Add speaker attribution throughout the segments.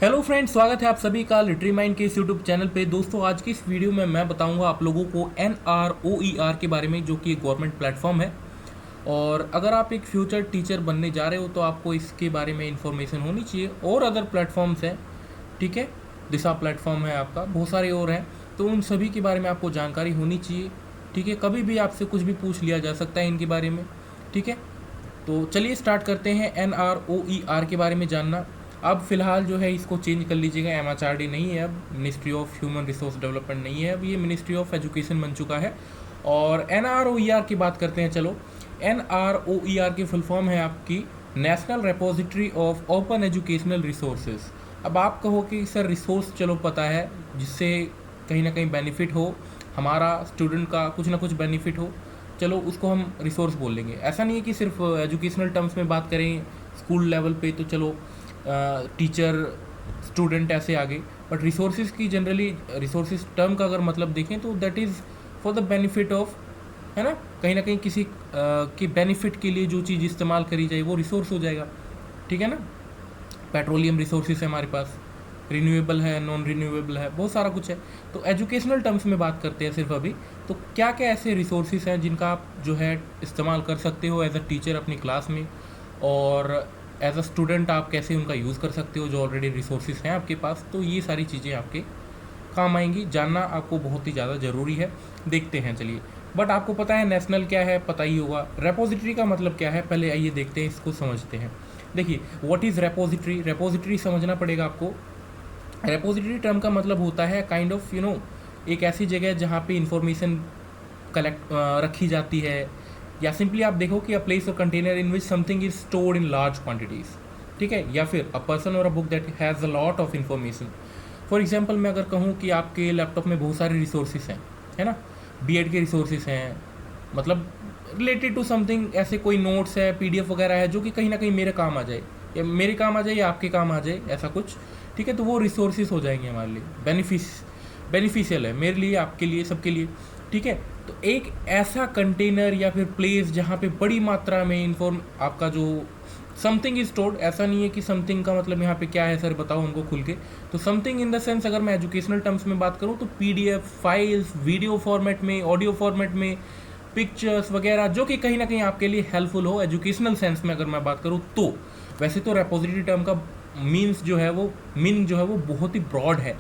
Speaker 1: Hello friends, स्वागत है आप सभी का लिटरी माइंड के इस यूट्यूब चैनल पे। दोस्तों, आज की इस वीडियो में मैं बताऊंगा आप लोगों को NROER के बारे में, जो कि एक गवर्नमेंट प्लेटफॉर्म है। और अगर आप एक फ्यूचर टीचर बनने जा रहे हो तो आपको इसके बारे में इन्फॉर्मेशन होनी चाहिए। और अदर प्लेटफॉर्म्स हैं, ठीक है, दिशा प्लेटफॉर्म है आपका, बहुत सारे और हैं, तो उन सभी के बारे में आपको जानकारी होनी चाहिए। ठीक है, कभी भी आपसे कुछ भी पूछ लिया जा सकता है इनके बारे में। ठीक है, तो चलिए स्टार्ट करते हैं NROER के बारे में जानना। अब फिलहाल जो है इसको चेंज कर लीजिएगा, MHRD नहीं है, अब ministry of human resource development नहीं है, अब ये मिनिस्ट्री ऑफ एजुकेशन बन चुका है। और NROER की बात करते हैं। चलो, NROER की फुल फॉर्म है आपकी national repository of open educational resources. अब आप कहो कि सर रिसोर्स, चलो पता है, जिससे कहीं ना कहीं बेनिफिट हो, हमारा स्टूडेंट का कुछ ना कुछ बेनिफिट हो, चलो उसको हम रिसोर्स बोल लेंगे। ऐसा नहीं है कि सिर्फ एजुकेशनल टर्म्स में बात करें स्कूल लेवल पे, तो चलो टीचर स्टूडेंट ऐसे आगे, बट रिसोर्सेज की जनरली रिसोर्सेज टर्म का अगर मतलब देखें तो that is for the benefit of, है ना, कहीं ना कहीं किसी के बेनिफिट के लिए जो चीज़ इस्तेमाल करी जाए वो रिसोर्स हो जाएगा। ठीक है ना, पेट्रोलियम रिसोर्सेज है हमारे पास, रिन्यूएबल है, नॉन रिन्यूएबल है, बहुत सारा कुछ है। तो एजुकेशनल टर्म्स में बात करते हैं सिर्फ अभी। तो क्या क्या ऐसे रिसोर्सेज हैं जिनका आप जो है इस्तेमाल कर सकते हो एज अ टीचर अपनी क्लास में, और एज अ स्टूडेंट आप कैसे उनका यूज़ कर सकते हो जो ऑलरेडी रिसोर्सेज हैं आपके पास। तो ये सारी चीज़ें आपके काम आएंगी, जानना आपको बहुत ही ज़्यादा ज़रूरी है। देखते हैं, चलिए। बट आपको पता है नेशनल क्या है, पता ही होगा। रेपोजिटरी का मतलब क्या है, पहले आइए देखते हैं, इसको समझते हैं। देखिए, व्हाट इज़ रेपोजिटरी। रेपोजिटरी समझना पड़ेगा आपको। रेपोजिटरी टर्म का मतलब होता है काइंड ऑफ एक ऐसी जगह जहाँ पे इंफॉर्मेशन कलेक्ट रखी जाती है, या सिंपली आप देखो कि अ प्लेस और container in which something is stored in large quantities. ठीक है, या फिर अ पर्सन और a book that has a lot of information. For example, मैं अगर कहूँ कि आपके लैपटॉप में बहुत सारे रिसोर्सेज हैं, है ना, बीएड के रिसोर्सेज हैं, मतलब रिलेटेड टू समथिंग, ऐसे कोई नोट्स है, PDF वगैरह है, जो कि कहीं ना कहीं मेरे काम आ जाए, या मेरे काम आ जाए या आपके काम आ जाए, ऐसा कुछ। ठीक है, तो वो रिसोर्सेज हो जाएंगे हमारे लिए, बेनिफिशियल है मेरे लिए, आपके लिए, सबके लिए। ठीक है, तो एक ऐसा कंटेनर या फिर प्लेस जहाँ पे बड़ी मात्रा में इन्फॉर्म आपका जो समथिंग इज स्टोर्ड। ऐसा नहीं है कि समथिंग का मतलब यहाँ पे क्या है सर, बताओ हमको खुल के। तो समथिंग इन द सेंस, अगर मैं एजुकेशनल टर्म्स में बात करूँ तो PDF फाइल्स, वीडियो फॉर्मेट में, ऑडियो फॉर्मेट में, पिक्चर्स वगैरह, जो कि कहीं ना कहीं आपके लिए हेल्पफुल हो एजुकेशनल सेंस में अगर मैं बात करूँ तो। वैसे तो रेपोजिटरी टर्म का मीनिंग जो है वो बहुत ही ब्रॉड है।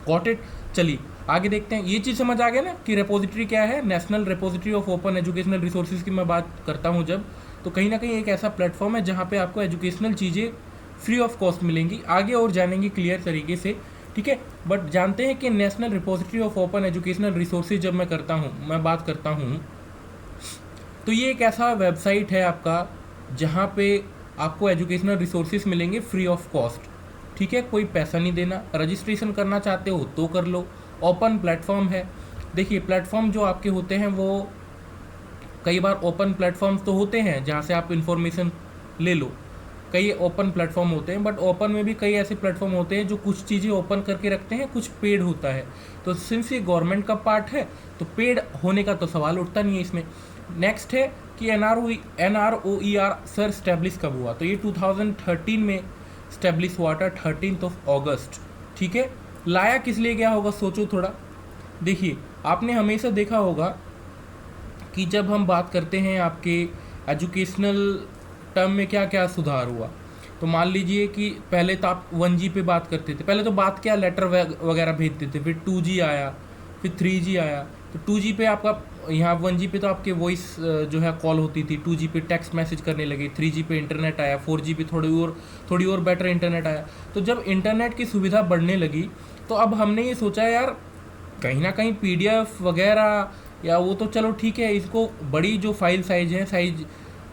Speaker 1: Got it. चलिए आगे देखते हैं। ये चीज़ समझ आ गया ना कि रेपोजिटरी क्या है। National repository of open educational resources की मैं बात करता हूँ जब, तो कहीं ना कहीं एक ऐसा प्लेटफॉर्म है जहाँ पे आपको एजुकेशनल चीज़ें फ्री ऑफ कॉस्ट मिलेंगी। आगे और जानेंगे क्लियर तरीके से, ठीक है। बट जानते हैं कि national repository of open educational resources जब मैं बात करता हूँ, तो ये एक ऐसा वेबसाइट है आपका जहाँ पे आपको एजुकेशनल रिसोर्सेज मिलेंगे फ्री ऑफ कॉस्ट। ठीक है, कोई पैसा नहीं देना। रजिस्ट्रेशन करना चाहते हो तो कर लो। ओपन प्लेटफॉर्म है। देखिए, प्लेटफॉर्म जो आपके होते हैं वो कई बार ओपन प्लेटफॉर्म्स तो होते हैं जहाँ से आप इंफॉर्मेशन ले लो, कई ओपन प्लेटफॉर्म होते हैं, बट ओपन में भी कई ऐसे प्लेटफॉर्म होते हैं जो कुछ चीज़ें ओपन करके रखते हैं, कुछ पेड होता है। तो सिंस ये गवर्नमेंट का पार्ट है तो पेड होने का तो सवाल उठता नहीं है इसमें। नेक्स्ट है कि NROER सर स्टैब्लिश कब हुआ, तो ये 2013 में स्टैब्लिश हुआ था, 13 अगस्त। ठीक है, लाया किस लिए गया होगा, सोचो थोड़ा। देखिए, आपने हमेशा देखा होगा कि जब हम बात करते हैं आपके एजुकेशनल टर्म में क्या क्या सुधार हुआ, तो मान लीजिए कि पहले तो आप 1G पे बात करते थे। पहले तो बात क्या, लेटर वगैरह भेजते थे, फिर 2G आया, फिर 3G आया। तो 2G पे आपका, यहाँ 1G पे तो आपके वॉइस जो है कॉल होती थी, 2G पे टेक्स्ट मैसेज करने लगे, 3G पे इंटरनेट आया, 4G पे थोड़ी और बेटर इंटरनेट आया। तो जब इंटरनेट की सुविधा बढ़ने लगी तो अब हमने ये सोचा यार कहीं ना कहीं PDF वगैरह, या वो तो चलो ठीक है, इसको बड़ी जो फाइल साइज है, साइज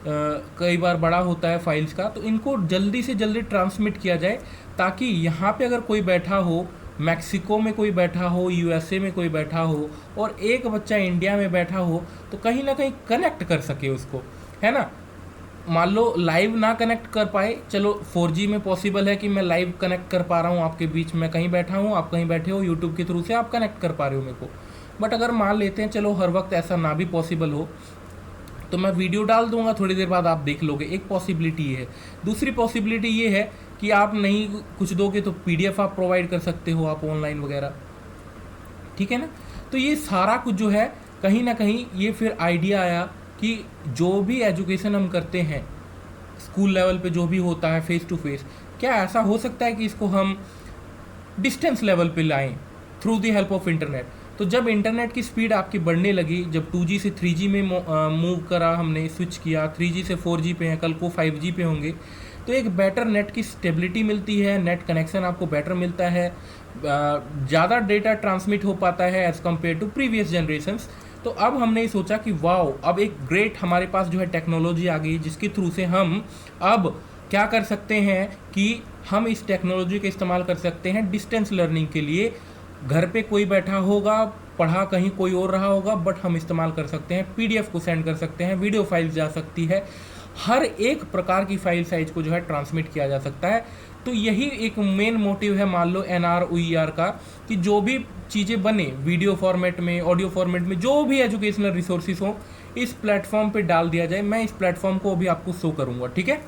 Speaker 1: कई बार बड़ा होता है फाइल्स का, तो इनको जल्दी से जल्दी ट्रांसमिट किया जाए, ताकि यहाँ पे अगर कोई बैठा हो, मैक्सिको में कोई बैठा हो, USA में कोई बैठा हो, और एक बच्चा इंडिया में बैठा हो, तो कहीं ना कहीं कनेक्ट कर सके उसको, है ना। मान लो लाइव ना कनेक्ट कर पाए, चलो 4G में पॉसिबल है कि मैं लाइव कनेक्ट कर पा रहा हूँ आपके बीच में, कहीं बैठा हूँ, आप कहीं बैठे हो, यूट्यूब के थ्रू से आप कनेक्ट कर पा रहे हो मेरे को। बट अगर मान लेते हैं चलो हर वक्त ऐसा ना भी पॉसिबल हो, तो मैं वीडियो डाल दूंगा, थोड़ी देर बाद आप देख लोगे। एक पॉसिबिलिटी ये है। दूसरी पॉसिबिलिटी ये है कि आप नहीं कुछ दोगे तो पीडीएफ आप प्रोवाइड कर सकते हो आप ऑनलाइन वगैरह, ठीक है ना। तो ये सारा कुछ जो है कहीं ना कहीं ये फिर आइडिया आया कि जो भी एजुकेशन हम करते हैं स्कूल लेवल पे जो भी होता है फेस टू फेस, क्या ऐसा हो सकता है कि इसको हम डिस्टेंस लेवल पे लाएं through the help of internet. तो जब इंटरनेट की स्पीड आपकी बढ़ने लगी, जब 2G से 3G में मूव करा, हमने स्विच किया, 3G से 4G पे हैं, कल को 5G पे होंगे, तो एक बेटर नेट की स्टेबिलिटी मिलती है, नेट कनेक्शन आपको बेटर मिलता है, ज़्यादा डेटा ट्रांसमिट हो पाता है as compared to previous generations. तो अब हमने सोचा कि वाओ, अब एक ग्रेट हमारे पास जो है टेक्नोलॉजी आ गई जिसके थ्रू से हम अब क्या कर सकते हैं कि हम इस टेक्नोलॉजी का इस्तेमाल कर सकते हैं डिस्टेंस लर्निंग के लिए। घर पे कोई बैठा होगा, पढ़ा कहीं कोई और रहा होगा, बट हम इस्तेमाल कर सकते हैं, पीडीएफ को सेंड कर सकते हैं, वीडियो फाइल्स जा सकती है, हर एक प्रकार की फाइल साइज को जो है ट्रांसमिट किया जा सकता है। तो यही एक मेन मोटिव है मान लो NROER का, कि जो भी चीज़ें बने वीडियो फॉर्मेट में, ऑडियो फॉर्मेट में, जो भी एजुकेशनल रिसोर्सेज हो, इस प्लेटफॉर्म पे डाल दिया जाए। मैं इस प्लेटफॉर्म को अभी आपको शो करूँगा, ठीक है।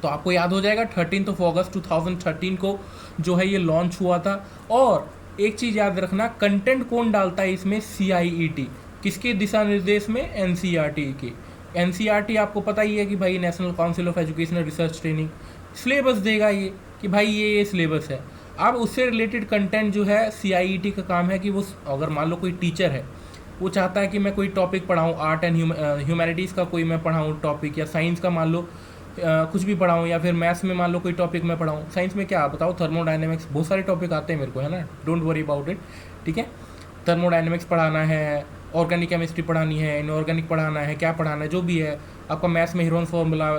Speaker 1: तो आपको याद हो जाएगा 13 अगस्त 2013 को जो है ये लॉन्च हुआ था। और एक चीज़ याद रखना, कंटेंट कौन डालता है इसमें? CIET। किसके दिशा निर्देश में? NCERT के। NCERT आपको पता ही है कि भाई national council of educational research training syllabus देगा ये कि भाई ये सिलेबस है। अब उससे रिलेटेड कंटेंट जो है CIET का काम है कि वो, अगर मान लो कोई टीचर है, वो चाहता है कि मैं कोई टॉपिक पढ़ाऊँ, आर्ट एंड ह्यूमैनिटीज़ का कोई मैं पढ़ाऊँ टॉपिक, या साइंस का मान लो कुछ भी पढ़ाऊँ, या फिर मैथ्स में मान लो कोई टॉपिक मैं पढ़ाऊँ। साइंस में क्या बताओ, थर्मोडायनेमिक्स, बहुत सारे टॉपिक आते हैं मेरे को, है ना, डोंट वरी अबाउट इट, ठीक है। थर्मोडायनेमिक्स पढ़ाना है, ऑर्गेनिक केमिस्ट्री पढ़ानी है, इनऑर्गेनिक पढ़ाना है, क्या पढ़ाना है, जो भी है आपका मैथ्स में हीरोन फॉर्मूला,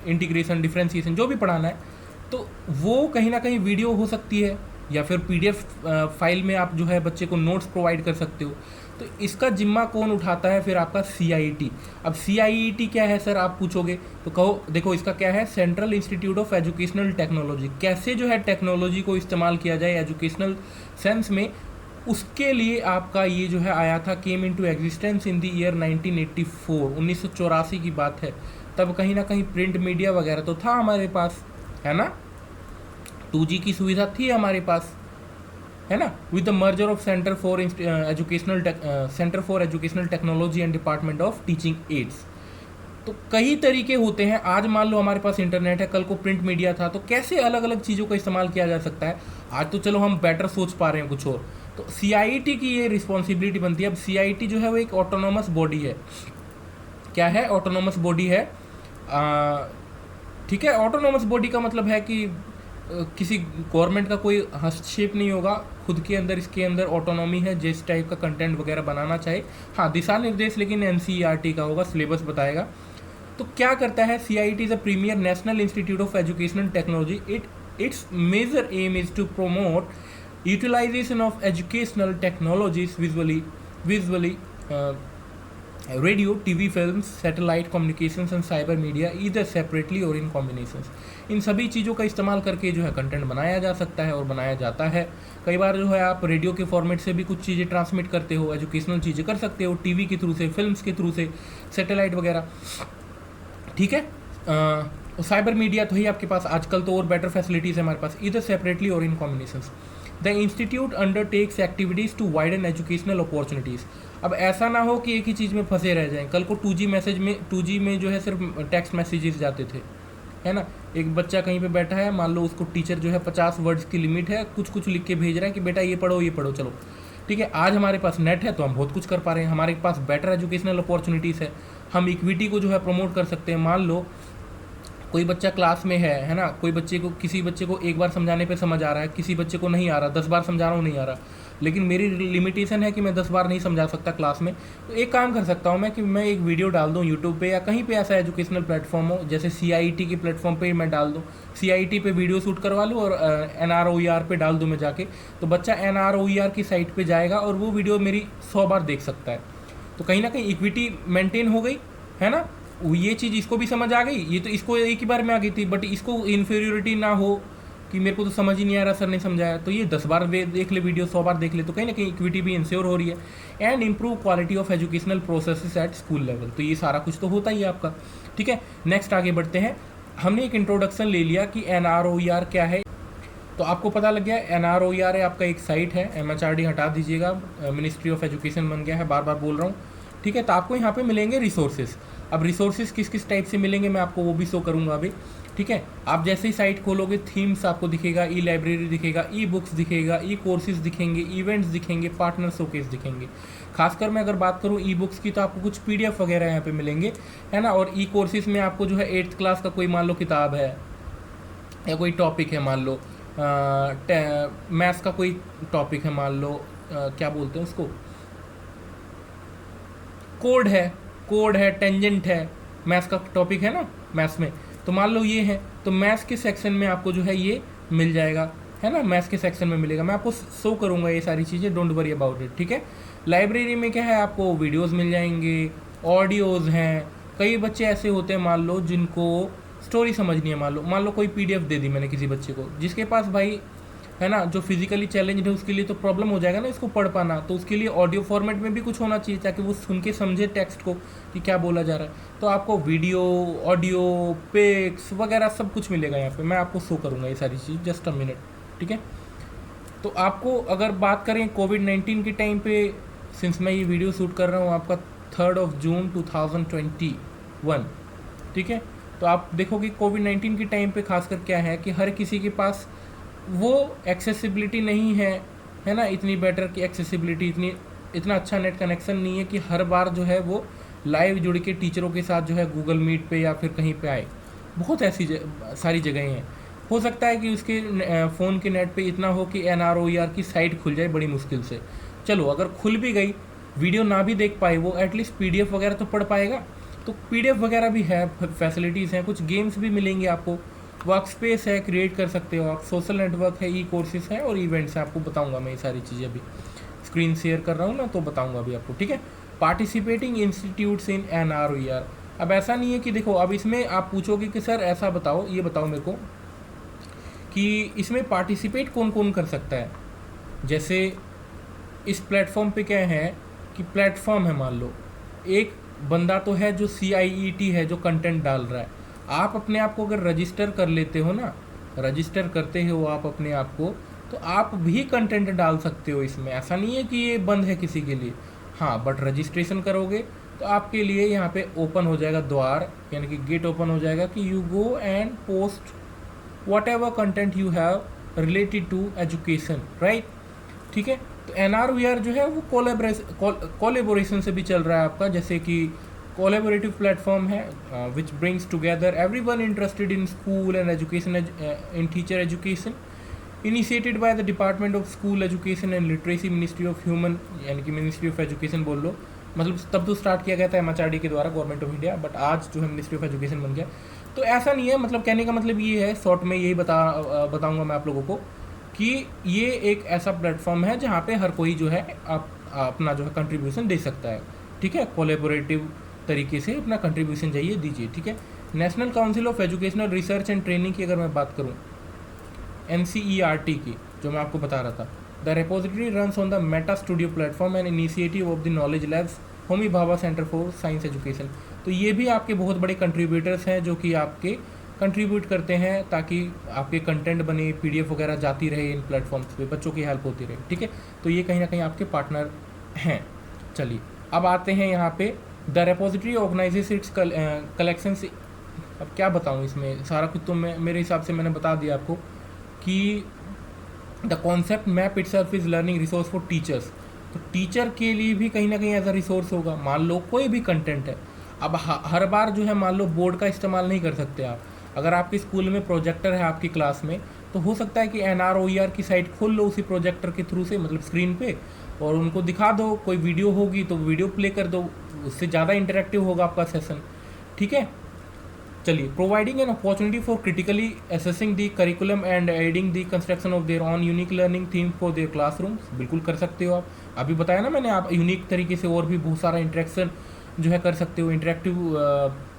Speaker 1: इंटीग्रेशन, डिफ्रेंशिएशन, जो भी पढ़ाना है, तो वो कहीं ना कहीं वीडियो हो सकती है, या फिर PDF फाइल में आप जो है बच्चे को नोट्स प्रोवाइड कर सकते हो। तो इसका जिम्मा कौन उठाता है? फिर आपका CIET। अब CIET क्या है सर, आप पूछोगे, तो कहो देखो इसका क्या है, central institute of educational technology. कैसे जो है टेक्नोलॉजी को इस्तेमाल किया जाए एजुकेशनल सेंस में, उसके लिए आपका ये जो है आया था, came into existence in the year 1984, 1984 की बात है। तब कहीं ना कहीं प्रिंट मीडिया वगैरह तो था हमारे पास, है ना, 2G की सुविधा थी हमारे पास, है ना, with the merger of centre for educational technology and department of teaching ads. तो कई तरीके होते हैं। आज मान लो हमारे पास इंटरनेट है, कल को प्रिंट मीडिया था, तो कैसे अलग अलग चीज़ों का इस्तेमाल किया जा सकता है। आज तो चलो हम बेटर सोच पा रहे हैं कुछ और। तो CIET की ये रिस्पॉन्सिबिलिटी बनती है। अब CIET जो है वो एक ऑटोनोमस बॉडी है। क्या है? ऑटोनोमस बॉडी है, ठीक है। ऑटोनोमस बॉडी का मतलब है कि किसी गवर्नमेंट का कोई हस्तक्षेप नहीं होगा, खुद के अंदर इसके अंदर ऑटोनॉमी है, जिस टाइप का कंटेंट वगैरह बनाना चाहे। हाँ, दिशा निर्देश लेकिन NCERT का होगा, सिलेबस बताएगा। तो क्या करता है CIET is a premier national institute of educational technology. Its major aim is to promote utilisation of educational technologies visually radio, TV, film, satellite communications and cyber media, either separately और in combinations. इन सभी चीज़ों का इस्तेमाल करके जो है content बनाया जा सकता है और बनाया जाता है। कई बार जो है आप रेडियो के फॉर्मेट से भी कुछ चीज़ें ट्रांसमिट करते हो, एजुकेशनल चीज़ें कर सकते हो, TV के थ्रू से, फिल्म्स के थ्रू से, सैटेलाइट वगैरह, ठीक है। साइबर मीडिया तो ही आपके पास, आजकल तो और बेटर फैसिलिटीज़ है हमारे पास, ईदर सेपरेटली और in combinations. The institute undertakes activities to widen educational opportunities. अब ऐसा ना हो कि एक ही चीज़ में फंसे रह जाएं। कल को 2G में जो है सिर्फ टेक्स्ट मैसेजेस जाते थे, है ना। एक बच्चा कहीं पे बैठा है, मान लो उसको टीचर जो है 50 वर्ड्स की लिमिट है, कुछ लिख के भेज रहा है कि बेटा ये पढ़ो, चलो ठीक है। आज हमारे पास नेट है तो हम बहुत कुछ कर पा रहे हैं, हमारे पास बेटर एजुकेशनल अपॉर्चुनिटीज़ है, हम इक्विटी को जो है प्रमोट कर सकते हैं। मान लो कोई बच्चा क्लास में है ना, किसी बच्चे को एक बार समझाने पे समझ आ रहा है, किसी बच्चे को नहीं आ रहा, 10 बार समझा रहा हूँ नहीं आ रहा, लेकिन मेरी लिमिटेशन है कि मैं 10 बार नहीं समझा सकता क्लास में। तो एक काम कर सकता हूँ मैं कि मैं एक वीडियो डाल दूँ यूट्यूब पे या कहीं पे ऐसा एजुकेशनल प्लेटफॉर्म हो, जैसे CIET के प्लेटफॉर्म पे मैं डाल दूँ, CIET पे वीडियो शूट करवा लूँ और NROER पे डाल दूँ मैं जाके, तो बच्चा NROER की साइट पर जाएगा और वो वीडियो मेरी 100 बार देख सकता है। तो कहीं ना कहीं इक्विटी मेंटेन हो गई, है ना। ये चीज़ इसको भी समझ आ गई, ये तो इसको एक ही बार में आ गई थी, बट इसको इन्फीरियोरिटी ना हो कि मेरे को तो समझ ही नहीं आ रहा, सर ने समझाया, तो ये 10 बार देख ले वीडियो, 100 बार देख ले, तो कहीं ना कहीं इक्विटी भी इंश्योर हो रही है। And improve quality of educational processes at school level. तो ये सारा कुछ तो होता ही है आपका, ठीक है। नेक्स्ट आगे बढ़ते हैं। हमने एक इंट्रोडक्शन ले लिया कि NROER क्या है, तो आपको पता लग गया NROER है आपका एक साइट है, MHRD हटा दीजिएगा, मिनिस्ट्री ऑफ एजुकेशन बन गया है, बार बार बोल रहा हूँ, ठीक है। तो आपको यहाँ पे मिलेंगे रिसोर्सेज। अब रिसोर्सेज किस किस टाइप से मिलेंगे मैं आपको वो भी शो करूँगा अभी, ठीक है। आप जैसे ही साइट खोलोगे थीम्स आपको दिखेगा, ई लाइब्रेरी दिखेगा, ई बुक्स दिखेगा, ई कोर्सेज दिखेंगे, इवेंट्स दिखेंगे, पार्टनर शोकेस दिखेंगे। खासकर मैं अगर बात करूँ ई बुक्स की तो आपको कुछ PDF वगैरह यहाँ पे मिलेंगे, है ना। और ई कोर्सेज में आपको जो है 8th क्लास का कोई मान लो किताब है या कोई टॉपिक है, मान लो मैथ्स का कोई टॉपिक है, मान लो क्या बोलते हैं उसको, कोड है, टेंजेंट है, मैथ्स का टॉपिक है ना मैथ्स में, तो मान लो ये है, तो मैथ्स के सेक्शन में आपको जो है ये मिल जाएगा, है ना। मैथ्स के सेक्शन में मिलेगा, मैं आपको शो करूँगा ये सारी चीज़ें, डोंट वरी अबाउट इट, ठीक है। लाइब्रेरी में क्या है, आपको वीडियोज़ मिल जाएंगे, ऑडियोज़ हैं। कई बच्चे ऐसे होते हैं मान लो जिनको स्टोरी समझनी है, मान लो कोई PDF दे दी मैंने किसी बच्चे को, जिसके पास भाई है ना जो फिजिकली चैलेंज है, उसके लिए तो प्रॉब्लम हो जाएगा ना इसको पढ़ पाना, तो उसके लिए ऑडियो फॉर्मेट में भी कुछ होना चाहिए ताकि वो सुन के समझे टेक्स्ट को कि क्या बोला जा रहा है। तो आपको वीडियो, ऑडियो, पिक्स वगैरह सब कुछ मिलेगा यहाँ पे, मैं आपको शो करूँगा ये सारी चीज़, जस्ट अ मिनट, ठीक है। तो आपको अगर बात करें कोविड-19 के टाइम पे, सिंस मैं ये वीडियो शूट कर रहा हूँ आपका 3 जून 2021, ठीक है। तो आप देखोगे कोविड-19 के टाइम पे खासकर क्या है कि हर किसी के पास वो एक्सेसिबिलिटी नहीं है ना, इतनी बेटर की एक्सेसिबिलिटी, इतना अच्छा नेट कनेक्शन नहीं है कि हर बार जो है वो लाइव जुड़ के टीचरों के साथ जो है गूगल मीट पे या फिर कहीं पे आए। बहुत ऐसी सारी जगहें हैं। हो सकता है कि उसके फ़ोन के नेट पे इतना हो कि NROER की साइट खुल जाए बड़ी मुश्किल से। चलो अगर खुल भी गई, वीडियो ना भी देख पाए, वो एटलीस्ट PDF वगैरह तो पढ़ पाएगा। तो PDF वगैरह भी है, फैसिलिटीज़ हैं, कुछ गेम्स भी मिलेंगे आपको, वर्क स्पेस है, क्रिएट कर सकते हो आप, सोशल नेटवर्क है, ई कोर्सेज है और इवेंट्स है। आपको बताऊंगा मैं ये सारी चीज़ें, अभी स्क्रीन शेयर कर रहा हूँ ना तो बताऊंगा अभी आपको, ठीक है। पार्टिसिपेटिंग इंस्टीट्यूट्स इन NROER। अब ऐसा नहीं है कि देखो, अब इसमें आप पूछोगे कि सर ऐसा बताओ, ये बताओ मेरे को कि इसमें पार्टिसिपेट कौन कौन कर सकता है। जैसे इस प्लेटफॉर्म पे क्या है कि प्लेटफॉर्म है, मान लो एक बंदा तो है जो CIET है जो कंटेंट डाल रहा है। आप अपने आप को अगर रजिस्टर कर लेते हो ना, रजिस्टर करते हो आप अपने आप को, तो आप भी कंटेंट डाल सकते हो इसमें। ऐसा नहीं है कि ये बंद है किसी के लिए, हाँ, बट रजिस्ट्रेशन करोगे तो आपके लिए यहाँ पे ओपन हो जाएगा द्वार, यानी कि गेट ओपन हो जाएगा कि you go and post whatever content you have related to education, right, ठीक है। तो NROER जो है वो कोलेबोरेशन से भी चल रहा है आपका, जैसे कि कोलेबोरेटिव प्लेटफॉर्म है which brings together everyone interested in school and education, in teacher education, initiated by the department of school education and literacy, ministry of human, यानी कि मिनिस्ट्री ऑफ एजुकेशन बोल लो, मतलब तब तो स्टार्ट किया गया था MHRD के द्वारा, गवर्नमेंट ऑफ इंडिया, बट आज जो है मिनिस्ट्री ऑफ एजुकेशन बन गया। तो ऐसा नहीं है, मतलब कहने का मतलब ये है, शॉर्ट में यही बताऊंगा मैं आप लोगों को कि ये एक ऐसा प्लेटफॉर्म है जहाँ पे हर कोई जो है आप अपना जो है कंट्रीब्यूशन दे सकता है, ठीक है। कोलेबोरेटिव तरीके से अपना कंट्रीब्यूशन जाइए दीजिए, ठीक है। National council of educational research and training की अगर मैं बात करूँ, NCERT की, जो मैं आपको बता रहा था, the repository runs on the Meta studio platform and initiative of the knowledge labs, Homi Bhabha centre for science education. तो ये भी आपके बहुत बड़े कंट्रीब्यूटर्स हैं जो कि आपके कंट्रीब्यूट करते हैं ताकि आपके कंटेंट बने, PDF वगैरह जाती रहे इन प्लेटफॉर्म्स पे, बच्चों की हेल्प होती रहे, ठीक है। तो ये कहीं ना कहीं आपके पार्टनर हैं। चलिए अब आते हैं यहाँ पे, the repository organises it's collection. अब क्या बताऊँ, इसमें सारा कुछ तो मेरे हिसाब से मैंने बता दिया आपको कि the concept map itself is learning resource for teachers. तो टीचर के लिए भी कहीं ना कहीं एज अ रिसोर्स होगा। मान लो कोई भी कंटेंट है, अब हर बार जो है मान लो बोर्ड का इस्तेमाल नहीं कर सकते आप। अगर आपके स्कूल में प्रोजेक्टर है आपकी क्लास में, तो हो सकता है कि NROER की साइट खोल लो उसी प्रोजेक्टर के थ्रू से, मतलब स्क्रीन पे, और उनको दिखा दो। कोई वीडियो होगी तो वीडियो प्ले कर दो, उससे ज़्यादा इंटरेक्टिव होगा आपका सेशन, ठीक है। चलिए, providing an opportunity for critically assessing the curriculum and adding the construction of their on unique learning theme for their classrooms. बिल्कुल कर सकते हो आप, अभी बताया ना मैंने, आप यूनिक तरीके से और भी बहुत सारा इंटरेक्शन जो है कर सकते हो, इंटरेक्टिव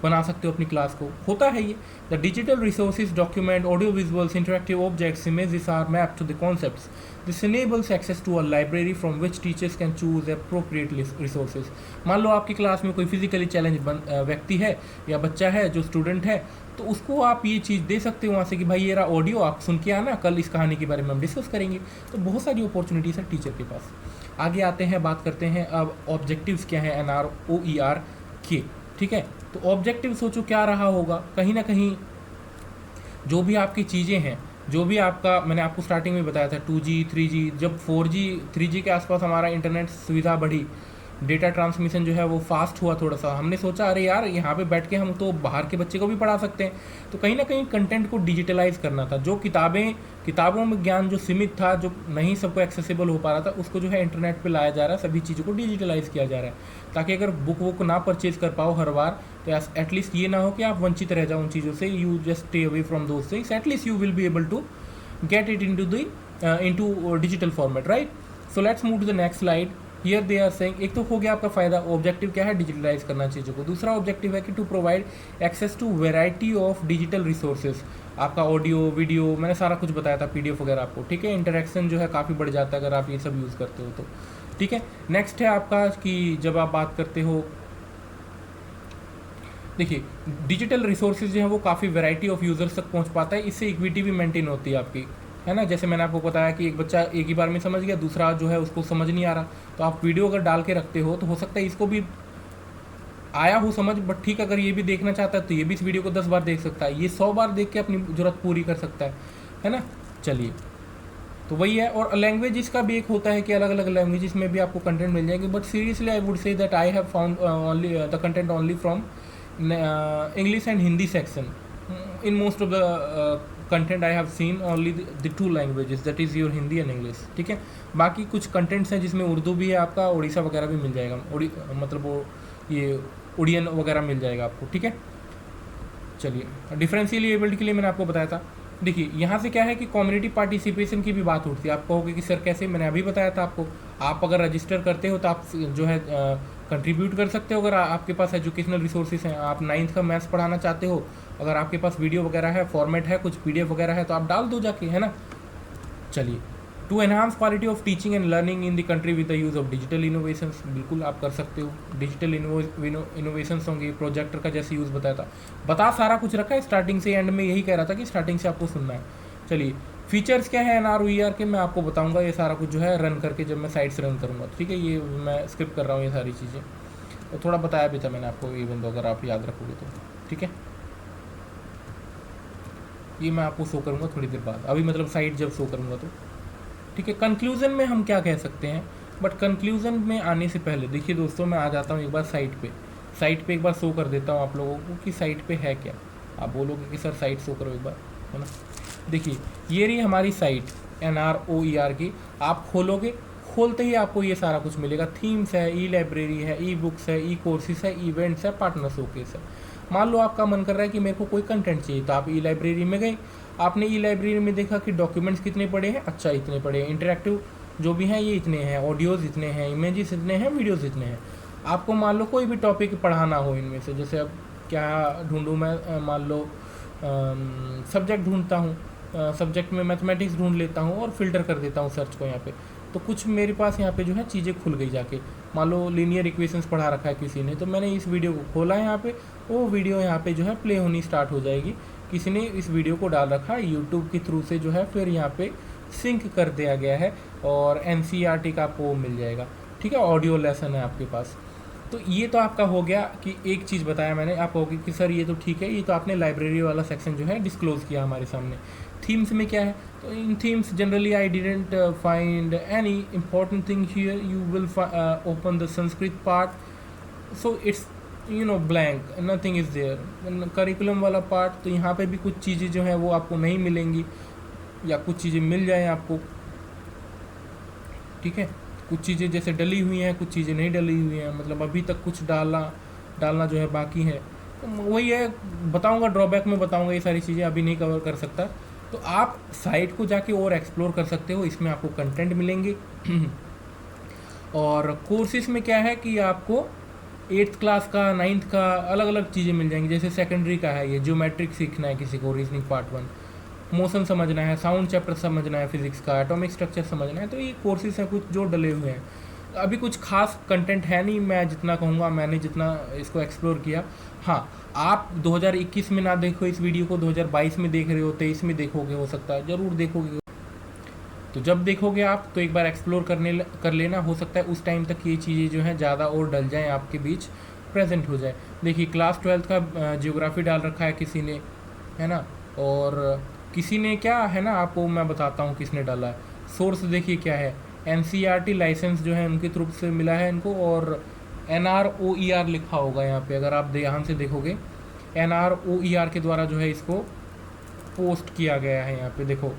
Speaker 1: बना सकते हो अपनी क्लास को। होता है ये, the digital resources, document, audio visuals, interactive objects, images are mapped to the concepts. This enables access to a library from which teachers can choose appropriate resources। मान लो आपकी क्लास में कोई फिजिकली चैलेंज व्यक्ति है या बच्चा है जो स्टूडेंट है, तो उसको आप ये चीज़ दे सकते हो वहाँ से कि भाई ये रहा ऑडियो, आप सुन के आना, कल इस कहानी के बारे में हम डिस्कस करेंगे। तो बहुत सारी अपॉर्चुनिटीज़ है टीचर के पास। आगे आते हैं, बात करते हैं अब ऑब्जेक्टिव्स क्या है NROER के। ठीक है, तो ऑब्जेक्टिव सोचो क्या रहा होगा, कहीं ना कहीं जो भी आपकी चीज़ें हैं, जो भी आपका, मैंने आपको स्टार्टिंग में बताया था 2G 3G, जब 4G 3G के आसपास हमारा इंटरनेट सुविधा बढ़ी, डेटा ट्रांसमिशन जो है वो फास्ट हुआ थोड़ा सा, हमने सोचा अरे यार यहाँ पे बैठ के हम तो बाहर के बच्चे को भी पढ़ा सकते हैं। तो कहीं ना कहीं कंटेंट को डिजिटलाइज करना था। जो किताबों में ज्ञान जो सीमित था, जो नहीं सबको एक्सेसिबल हो पा रहा था, उसको जो है इंटरनेट पे लाया जा रहा है, सभी चीज़ों को डिजिटलाइज किया जा रहा है, ताकि अगर बुक ना परचेज कर पाओ हर बार, तो एटलीस्ट ये ना हो कि आप वंचित रह जाओ उन चीज़ों से। You just stay away from those things, at least you will be able to get it into digital format, right? So let's move to the next slide. Here they are saying, एक तो हो गया आपका फ़ायदा, ऑब्जेक्टिव क्या है, digitalise करना चीज़ों को। दूसरा ऑब्जेक्टिव है कि to provide access to variety of digital resources. आपका ऑडियो वीडियो मैंने सारा कुछ बताया था, PDF वगैरह आपको, ठीक है। इंटरेक्शन जो है काफ़ी बढ़ जाता है अगर आप ये सब यूज़ करते हो तो, ठीक है। नेक्स्ट है आपका कि जब आप बात करते हो, देखिए डिजिटल रिसोर्सेज जो है वो काफ़ी वैरायटी ऑफ यूज़र्स तक पहुंच पाता है, इससे इक्विटी भी मेंटेन होती है आपकी, है ना। जैसे मैंने आपको बताया कि एक बच्चा एक ही बार में समझ गया, दूसरा जो है उसको समझ नहीं आ रहा, तो आप वीडियो अगर डाल के रखते हो तो हो सकता है इसको भी आया हो समझ, बट ठीक, अगर ये भी देखना चाहता है तो ये भी इस वीडियो को 10 बार देख सकता है, ये 100 बार देख के अपनी ज़रूरत पूरी कर सकता है ना। चलिए, तो वही है। और लैंग्वेज का भी एक होता है कि अलग अलग लैंग्वेजेस में भी आपको कंटेंट मिल जाएंगे, but seriously I would say that I have found only the content only from English and Hindi section. In most of the content I have seen only the two languages, that is your Hindi and English, ठीक है। बाकी कुछ contents हैं जिसमें उर्दू भी है, आपका उड़ीसा वगैरह भी मिल जाएगा, मतलब वो ये उड़ियन वगैरह मिल जाएगा आपको, ठीक है। चलिए, डिफरेंशियल एबिलिटी के लिए मैंने आपको बताया था। देखिए यहाँ से क्या है कि कम्युनिटी पार्टिसिपेशन की भी बात उठती है। आप कहोगे कि सर कैसे, मैंने अभी बताया था आपको, आप अगर रजिस्टर करते हो तो आप जो है कंट्रीब्यूट कर सकते हो। अगर आपके पास एजुकेशनल रिसोर्सेज हैं, आप 9th का मैथ्स पढ़ाना चाहते हो, अगर आपके पास वीडियो वगैरह है, फॉर्मेट है, कुछ PDF वगैरह है, तो आप डाल दो जाके, है ना। चलिए, to enhance quality of teaching and learning in the country with the use of digital innovations, बिल्कुल आप कर सकते हो। डिजिटल इनोवेशंस होंगे, प्रोजेक्टर का जैसे यूज़ बताया था, बता सारा कुछ रखा है, स्टार्टिंग से एंड में यही कह रहा था कि स्टार्टिंग से आपको सुनना है। चलिए, फीचर्स क्या है NROER के, मैं आपको बताऊंगा ये सारा कुछ जो है रन करके, जब मैं साइट्स रन करूँगा, ठीक है। ये मैं स्किप कर रहा हूँ ये सारी चीज़ें, तो थोड़ा बताया भी था मैंने आपको, इवन तो अगर आप याद रखोगे तो, ठीक है। ये मैं आपको शो करूँगा थोड़ी देर बाद, अभी मतलब साइट जब शो करूँगा तो, ठीक है। कंक्लूज़न में हम क्या कह सकते हैं, बट कंक्लूज़न में आने से पहले देखिए दोस्तों, मैं आ जाता हूँ एक बार साइट पे एक बार शो कर देता हूँ आप लोगों को कि साइट पे है क्या। आप बोलोगे कि सर साइट शो करो एक बार, है ना। देखिए ये रही हमारी साइट NROER की, आप खोलते ही आपको ये सारा कुछ मिलेगा। थीम्स है, E-लाइब्रेरी है, E-बुक्स है, E-कोर्सेस है, इवेंट्स है, पार्टनर शोकेस है। मान लो आपका मन कर रहा है कि मेरे को कोई कंटेंट चाहिए, तो आप E-लाइब्रेरी में गए, आपने E-लाइब्रेरी में देखा कि डॉक्यूमेंट्स कितने पड़े हैं, अच्छा इतने पड़े हैं, इंटरेक्टिव जो भी हैं ये इतने हैं, ऑडियोज़ इतने हैं, इमेजेस इतने हैं, वीडियोज़ इतने हैं। आपको मान लो कोई भी टॉपिक पढ़ाना हो इनमें से, जैसे अब क्या ढूंढूँ मैं, मान लो सब्जेक्ट ढूंढता हूँ, सब्जेक्ट में मैथमेटिक्स ढूंढ लेता हूँ और फिल्टर कर देता हूँ सर्च को यहाँ पे, तो कुछ मेरे पास यहाँ पे जो है चीज़ें खुल गई जाके। मान लो लीनियर इक्वेशंस पढ़ा रखा है किसी ने, तो मैंने इस वीडियो को खोला है यहाँ पे, वो वीडियो यहाँ पे जो है प्ले होनी स्टार्ट हो जाएगी। किसी ने इस वीडियो को डाल रखा है यूट्यूब के थ्रू से, जो है फिर यहाँ पे सिंक कर दिया गया है और NCERT का आपको मिल जाएगा, ठीक है। ऑडियो लेसन है आपके पास। तो ये तो आपका हो गया कि एक चीज़ बताया मैंने, आप कहोगे कि सर ये तो ठीक है, ये तो आपने लाइब्रेरी वाला सेक्शन जो है डिस्क्लोज़ किया हमारे सामने। थीम्स में क्या है, तो in themes generally I didn't find any important thing here. You will open the Sanskrit part, so it's blank, nothing is there. Curriculum वाला पार्ट, तो यहाँ पे भी कुछ चीज़ें जो हैं वो आपको नहीं मिलेंगी, या कुछ चीज़ें मिल जाएँ आपको, ठीक है। कुछ चीज़ें जैसे डली हुई हैं, कुछ चीज़ें नहीं डली हुई हैं, मतलब अभी तक कुछ डालना जो है बाकी है। तो वही है, बताऊंगा ड्रॉबैक में बताऊंगा, ये सारी चीज़ें अभी नहीं कवर कर सकता। तो आप साइट को जाके और एक्सप्लोर कर सकते हो, इसमें आपको कंटेंट मिलेंगे। और कोर्सेज में क्या है कि आपको 8th क्लास का, 9th का अलग अलग चीज़ें मिल जाएंगी। जैसे सेकेंडरी का है ये ज्योमेट्रिक सीखना है किसी को, रीजनिंग पार्ट 1, मोशन समझना है, साउंड चैप्टर समझना है, फिजिक्स का एटॉमिक स्ट्रक्चर समझना है, तो ये कोर्सेज हैं कुछ जो डले हुए हैं। अभी कुछ खास कंटेंट है नहीं, मैं जितना कहूँगा, मैंने जितना इसको एक्सप्लोर किया। हाँ, आप 2021 में ना देखो इस वीडियो को, 2022 में देख रहे हो, 23 में देखोगे, हो सकता है ज़रूर देखोगे। तो जब देखोगे आप तो एक बार एक्सप्लोर कर लेना, हो सकता है उस टाइम तक ये चीज़ें जो हैं ज़्यादा और डल जाएं, आपके बीच प्रेजेंट हो जाए। देखिए क्लास 12th का जियोग्राफी डाल रखा है किसी ने, है ना, और किसी ने क्या है ना, आपको मैं बताता हूँ किसने डाला है। सोर्स देखिए क्या है, NCERT लाइसेंस जो है उनकी तरफ से मिला है इनको, और NROER लिखा होगा यहाँ पे, अगर आप ध्यान से देखोगे NROER के द्वारा जो है इसको पोस्ट किया गया है। यहाँ पे देखो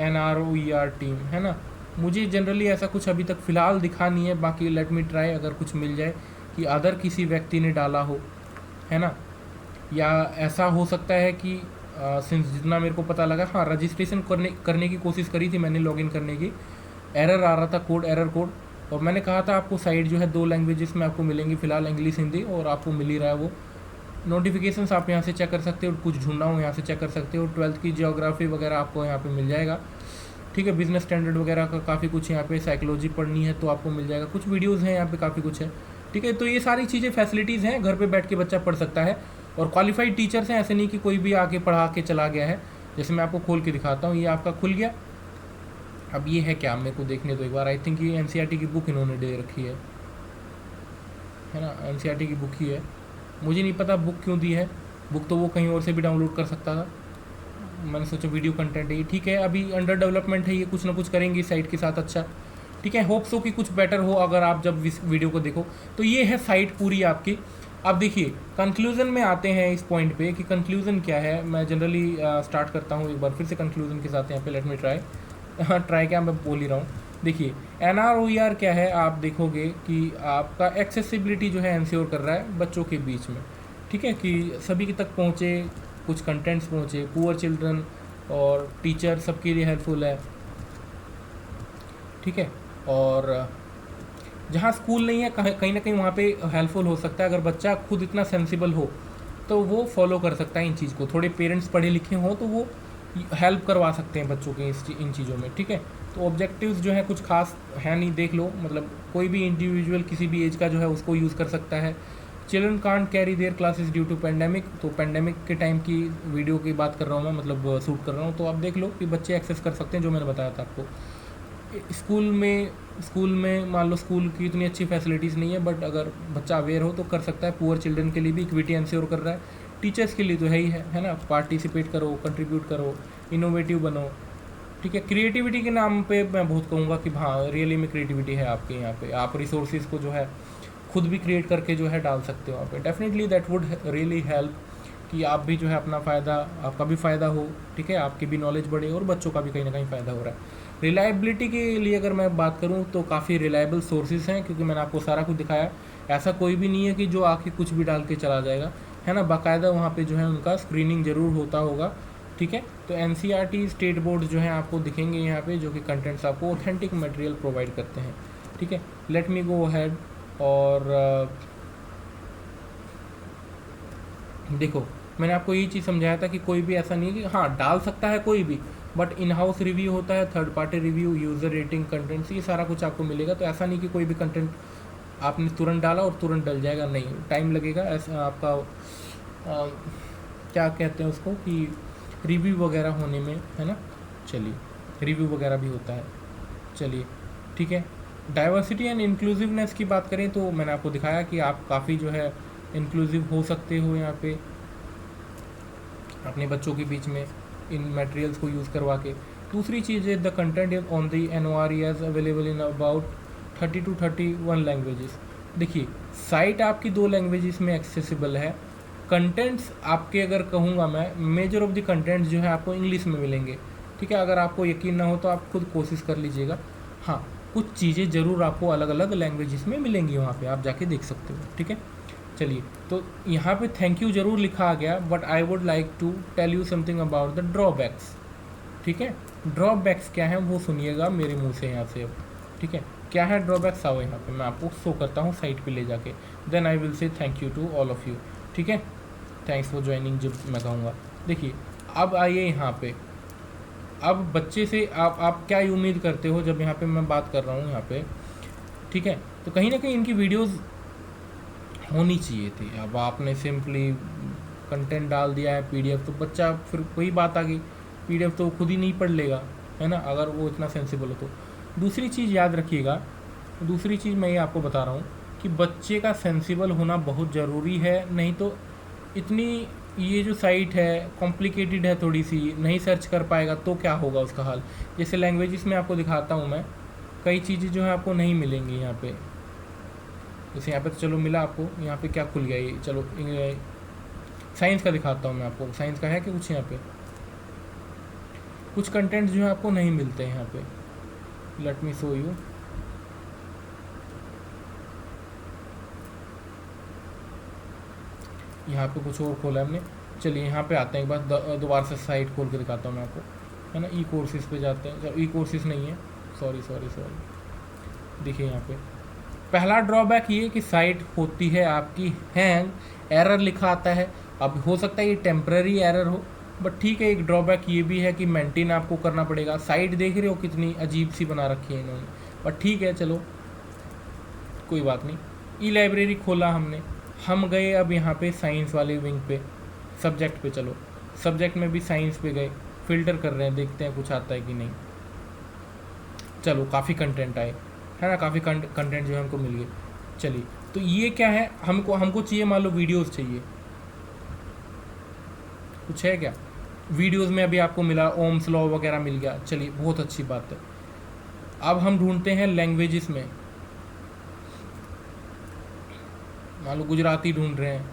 Speaker 1: NROER टीम, है ना। मुझे जनरली ऐसा कुछ अभी तक फ़िलहाल दिखा नहीं है, बाकी लेट मी ट्राई, अगर कुछ मिल जाए कि अदर किसी व्यक्ति ने डाला हो, है ना, या ऐसा हो सकता है कि सिंस जितना मेरे को पता लगा, हाँ रजिस्ट्रेशन करने की कोशिश करी थी मैंने, लॉगिन करने की, एरर आ रहा था, एरर कोड। और मैंने कहा था आपको साइट जो है 2 लैंग्वेजेस में आपको मिलेंगी फ़िलहाल, इंग्लिश हिंदी, और आपको मिल ही रहा है वो। नोटिफिकेशंस आप यहाँ से चेक कर सकते हो, कुछ ढूंढना हो यहाँ से चेक कर सकते हो। 12th की जियोग्राफी वगैरह आपको यहाँ पे मिल जाएगा, ठीक है। बिजनेस स्टैंडर्ड वगैरह का काफ़ी कुछ यहाँ पे, साइकोलॉजी पढ़नी है तो आपको मिल जाएगा, कुछ वीडियोज़ हैं यहाँ पे, काफ़ी कुछ है, ठीक है। तो ये सारी चीज़ें फैसिलिटीज़ हैं, घर पे बैठ के बच्चा पढ़ सकता है, और क्वालिफाइड टीचर्स हैं, ऐसे नहीं कि कोई भी आके पढ़ा के चला गया है। जैसे मैं आपको खोल के दिखाता हूँ, ये आपका खुल गया। अब ये है क्या, मेरे को देखने दो एक बार। आई थिंक ये NCERT की बुक इन्होंने दे रखी है ना, NCERT की बुक ही है। मुझे नहीं पता बुक क्यों दी है, बुक तो वो कहीं और से भी डाउनलोड कर सकता था, मैंने सोचा वीडियो कंटेंट है ये, ठीक है। अभी अंडर डेवलपमेंट है ये, कुछ ना कुछ करेंगे साइट के साथ, अच्छा, ठीक है। होप सो कि कुछ बेटर हो अगर आप जब इस वीडियो को देखो। तो ये है साइट पूरी आपकी। अब देखिए कंक्लूज़न में आते हैं इस पॉइंट पे कि कंक्लूज़न क्या है। मैं जनरली स्टार्ट करता हूँ एक बार फिर से कंक्लूज़न के साथ, यहाँ पे लेट मी ट्राई। हाँ ट्राई क्या, मैं बोल ही रहा हूँ। देखिए NROER क्या है, आप देखोगे कि आपका एक्सेसिबिलिटी जो है इंश्योर कर रहा है बच्चों के बीच में, ठीक है, कि सभी तक पहुँचे, कुछ कंटेंट्स पहुँचे, पुअर चिल्ड्रन और टीचर सबके लिए हेल्पफुल है, ठीक है। और जहाँ स्कूल नहीं है कहीं ना कहीं वहाँ पे हेल्पफुल हो सकता है, अगर बच्चा खुद इतना सेंसिबल हो तो वो फॉलो कर सकता है इन चीज़ को। थोड़े पेरेंट्स पढ़े लिखे हों तो वो हेल्प करवा सकते हैं बच्चों के इन चीज़ों में, ठीक है। तो ऑब्जेक्टिव्स जो है कुछ खास है नहीं, देख लो, मतलब कोई भी इंडिविजुअल किसी भी एज का जो है उसको यूज़ कर सकता है। Children can't carry their classes due to pandemic, तो पेंडेमिक के टाइम की वीडियो की बात कर रहा हूँ मैं, मतलब शूट कर रहा हूँ। तो आप देख लो कि बच्चे एक्सेस कर सकते हैं, जो मैंने बताया था आपको। स्कूल में मान लो स्कूल की इतनी अच्छी फैसिलिटीज़ नहीं है, बट अगर बच्चा अवेयर हो तो कर सकता है। पुअर चिल्ड्रन के लिए भी इक्विटी इंश्योर कर रहा है, टीचर्स के लिए तो है ना। पार्टिसिपेट करो, कंट्रीब्यूट करो, इनोवेटिव बनो, ठीक है। क्रिएटिविटी के नाम पे मैं बहुत कहूँगा कि हाँ रियली में क्रिएटिविटी है आपके यहाँ पे, आप रिसोर्सेज को जो है खुद भी क्रिएट करके जो है डाल सकते हो वहाँ पे। Definitely that would really help कि आप भी जो है अपना फ़ायदा, आपका भी फ़ायदा हो, ठीक है, आपकी भी नॉलेज बढ़े और बच्चों का भी कहीं ना कहीं फ़ायदा हो रहा है। रिलायबिलिटी के लिए अगर मैं बात करूँ तो काफ़ी रिलायबल सोर्सेज हैं, क्योंकि मैंने आपको सारा कुछ दिखाया। ऐसा कोई भी नहीं है कि जो आके कुछ भी डाल के चला जाएगा, है ना। बाकायदा वहाँ पे जो है उनका स्क्रीनिंग ज़रूर होता होगा, ठीक है। तो NCERT स्टेट बोर्ड जो हैं आपको दिखेंगे यहाँ पे, जो कि कंटेंट्स आपको ऑथेंटिक मटेरियल प्रोवाइड करते हैं, ठीक है। Let me go ahead. और देखो मैंने आपको ये चीज़ समझाया था कि कोई भी ऐसा नहीं है कि हाँ डाल सकता है कोई भी, बट इन हाउस रिव्यू होता है, third party review, user rating, contents, ये सारा कुछ आपको मिलेगा। तो ऐसा नहीं कि कोई भी कंटेंट आपने तुरंत डाला और तुरंत डल जाएगा, नहीं, टाइम लगेगा। ऐसा आपका क्या कहते हैं उसको, कि रिव्यू वगैरह होने में, है ना। चलिए रिव्यू वगैरह भी होता है, चलिए ठीक है। डाइवर्सिटी एंड इंक्लूसिवनेस की बात करें तो मैंने आपको दिखाया कि आप काफ़ी जो है इंक्लूसिव हो सकते हो यहाँ पे अपने बच्चों के बीच में इन मटेरियल्स को यूज़ करवा के। दूसरी चीज़ है the content on the NORES available in about 30 to 31 languages. देखिए साइट आपकी 2 लैंग्वेजेस में एक्सेसिबल है। कंटेंट्स आपके अगर कहूँगा मैं, मेजर ऑफ द कंटेंट्स जो है आपको इंग्लिश में मिलेंगे, ठीक है। अगर आपको यकीन ना हो तो आप खुद कोशिश कर लीजिएगा। हाँ कुछ चीज़ें ज़रूर आपको अलग अलग लैंग्वेजेस में मिलेंगी, वहाँ पे आप जाके देख सकते हो, ठीक है। चलिए तो यहाँ पे थैंक यू ज़रूर लिखा आ गया, but I would like to tell you something about the drawbacks, ठीक है। ड्रॉबैक्स क्या है वो सुनिएगा मेरे मुंह से यहाँ से अब, ठीक है। क्या है ड्रॉबैक्स, आओ यहाँ पे मैं आपको शो करता हूँ साइट पे ले जाके, then I will say thank you to all of you, ठीक है। थैंक्स फॉर ज्वाइनिंग जब मैं कहूँगा। देखिए अब आइए यहाँ पे, अब बच्चे से आप क्या उम्मीद करते हो जब यहाँ पे मैं बात कर रहा हूँ यहाँ पे ठीक है। तो कहीं ना कहीं इनकी वीडियोस होनी चाहिए थी। अब आपने सिंपली कंटेंट डाल दिया है पीडीएफ, तो बच्चा फिर वही बात आ गई, पीडीएफ तो खुद ही नहीं पढ़ लेगा, है ना, अगर वो इतना सेंसिबल हो तो। दूसरी चीज़ याद रखिएगा, दूसरी चीज़ मैं ये आपको बता रहा हूँ कि बच्चे का सेंसिबल होना बहुत ज़रूरी है, नहीं तो इतनी ये जो साइट है कॉम्प्लिकेटेड है थोड़ी सी, नहीं सर्च कर पाएगा तो क्या होगा उसका हाल। जैसे लैंग्वेजेस में आपको दिखाता हूँ मैं, कई चीज़ें जो है आपको नहीं मिलेंगी यहाँ पे। जैसे यहाँ पे तो चलो मिला आपको, यहाँ पे क्या खुल गया ये, चलो साइंस का दिखाता हूँ मैं आपको। साइंस का है कि कुछ यहाँ पे कुछ कंटेंट जो है आपको नहीं मिलते हैं यहाँ पे। Let me show you. यहाँ पे कुछ और खोला है हमने। चलिए यहाँ पे आते हैं एक बार, दोबारा से साइट खोल के दिखाता हूँ मैं आपको, है ना। ई कोर्सेज पे जाते हैं, चलो ई कोर्सेज नहीं है, सॉरी सॉरी सॉरी। देखिए यहाँ पे पहला ड्रॉबैक ये कि साइट होती है आपकी हैंग, एरर लिखा आता है। अब हो सकता है ये टेम्पररी एरर हो, बट ठीक है। एक ड्रॉबैक ये भी है कि मेंटेन आपको करना पड़ेगा। साइट देख रहे हो कितनी अजीब सी बना रखी है इन्होंने, बट ठीक है चलो कोई बात नहीं। ई लाइब्रेरी खोला हमने, हम गए अब यहाँ पे साइंस वाले विंग पे, सब्जेक्ट पे। चलो सब्जेक्ट में भी साइंस पे गए, फिल्टर कर रहे हैं, देखते हैं कुछ आता है कि नहीं। चलो काफ़ी कंटेंट आए, है ना, काफ़ी कंटेंट जो है हमको मिल गए। चलिए तो ये क्या है, हमको चाहिए, मान लो वीडियोस चाहिए, कुछ है क्या वीडियोस में। अभी आपको मिला ओम्स लॉ वगैरह मिल गया, चलिए बहुत अच्छी बात है। अब हम ढूंढते हैं लैंग्वेजेस में, मान लो गुजराती ढूंढ रहे हैं,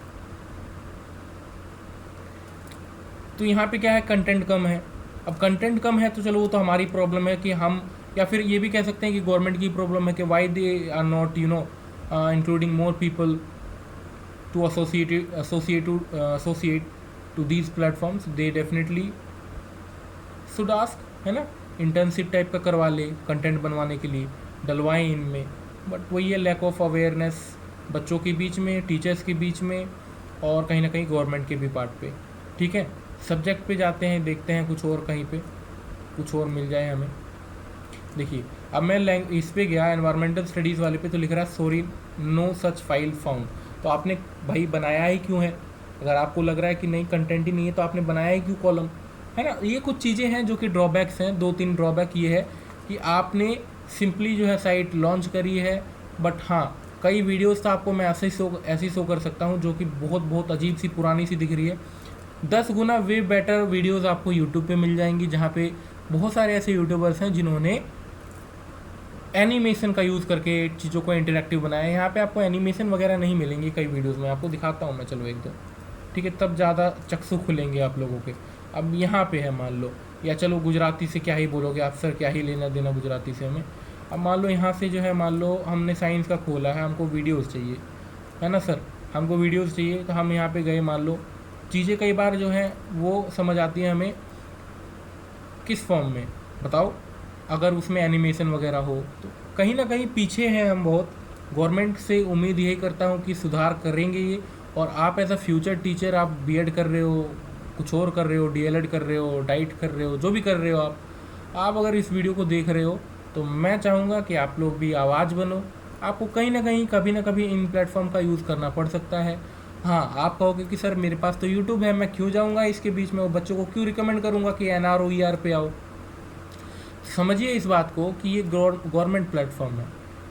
Speaker 1: तो यहाँ पे क्या है, कंटेंट कम है। अब कंटेंट कम है तो चलो वो तो हमारी प्रॉब्लम है कि हम, या फिर ये भी कह सकते हैं कि गवर्नमेंट की प्रॉब्लम है कि why they are not including more people to associate to these platforms. They definitely should ask, है ना, इंटर्नशिप टाइप का करवा ले कंटेंट बनवाने के लिए, डलवाएं इनमें। बट वही है, लैक ऑफ अवेयरनेस बच्चों के बीच में, टीचर्स के बीच में, और कहीं ना कहीं गवर्नमेंट के भी पार्ट पे। ठीक है, सब्जेक्ट पे जाते हैं, देखते हैं कुछ और कहीं पे कुछ और मिल जाए हमें। देखिए अब मैं इस पे गया एनवायरमेंटल स्टडीज़ वाले पे, तो लिख रहा है sorry no such file found. तो आपने भाई बनाया ही क्यों है, अगर आपको लग रहा है कि नहीं कंटेंट ही नहीं है तो आपने बनाया ही क्यों कॉलम, है ना। ये कुछ चीज़ें हैं जो कि ड्रॉबैक्स हैं। 2-3 ड्रॉबैक ये है कि आपने सिंपली जो है साइट लॉन्च करी है, बट हाँ कई वीडियोस तो आपको मैं ऐसे ही शो कर सकता हूँ जो कि बहुत बहुत अजीब सी पुरानी सी दिख रही है। 10 गुना वे बेटर वीडियोस आपको यूट्यूब पे मिल जाएंगी, जहाँ पे बहुत सारे ऐसे यूट्यूबर्स हैं जिन्होंने एनिमेशन का यूज़ करके चीज़ों को इंटरेक्टिव बनाया है। यहाँ पे आपको एनिमेशन वगैरह नहीं मिलेंगे कई वीडियोस में, आपको दिखाता हूँ मैं, चलो एक दो, ठीक है, तब ज़्यादा चक्षु खुलेंगे आप लोगों के। अब यहाँ पे है मान लो, या चलो गुजराती से क्या ही बोलोगे आप, सर क्या ही लेना देना गुजराती से हमें। अब मान लो यहाँ से जो है, मान लो हमने साइंस का खोला है, हमको वीडियोज़ चाहिए, है ना सर, हमको वीडियोज़ चाहिए, तो हम यहाँ पे गए, मान लो चीज़ें कई बार जो है वो समझ आती है हमें किस फॉर्म में, बताओ, अगर उसमें एनिमेशन वगैरह हो तो कहीं ना कहीं पीछे हैं हम बहुत। गवर्नमेंट से उम्मीद यही करता हूँ कि सुधार करेंगे ये, और आप एज अ फ्यूचर टीचर, आप बीएड कर रहे हो, कुछ और कर रहे हो, डीएलएड कर रहे हो, डाइट कर रहे हो, जो भी कर रहे हो आप अगर इस वीडियो को देख रहे हो तो मैं चाहूँगा कि आप लोग भी आवाज़ बनो। आपको कहीं ना कहीं कभी ना कभी इन प्लेटफॉर्म का यूज़ करना पड़ सकता है। हाँ आप कहोगे कि सर मेरे पास तो यूट्यूब है, मैं क्यों जाऊँगा इसके बीच में, वो बच्चों को क्यों रिकमेंड करूँगा कि NROER पे आओ। समझिए इस बात को कि ये गवर्नमेंट प्लेटफॉर्म है,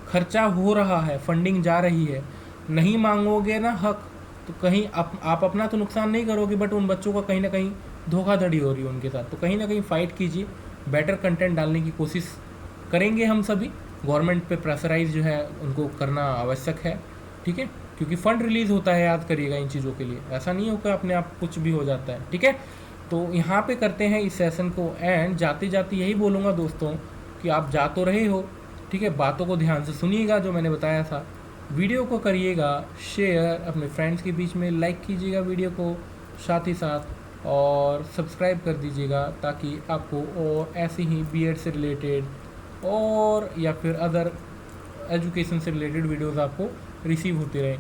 Speaker 1: खर्चा हो रहा है, फंडिंग जा रही है, नहीं मांगोगे ना हक तो कहीं आप अपना तो नुकसान नहीं करोगे, बट उन बच्चों का कहीं ना कहीं धोखाधड़ी हो रही है उनके साथ। तो कहीं ना कहीं फ़ाइट कीजिए, बेटर कंटेंट डालने की कोशिश करेंगे हम सभी। गवर्नमेंट पे प्रेशराइज जो है उनको करना आवश्यक है, ठीक है, क्योंकि फ़ंड रिलीज़ होता है, याद करिएगा इन चीज़ों के लिए, ऐसा नहीं होगा अपने आप कुछ भी हो जाता है, ठीक है। तो यहाँ पे करते हैं इस सेशन को एंड। जाते जाते यही बोलूँगा दोस्तों कि आप जा तो रहे हो, ठीक है, बातों को ध्यान से सुनिएगा जो मैंने बताया था, वीडियो को करिएगा शेयर अपने फ्रेंड्स के बीच में, लाइक कीजिएगा वीडियो को साथ ही साथ, और सब्सक्राइब कर दीजिएगा ताकि आपको और ऐसे ही बीएड से रिलेटेड और या फिर अदर एजुकेशन से रिलेटेड वीडियोस आपको रिसीव होते रहें।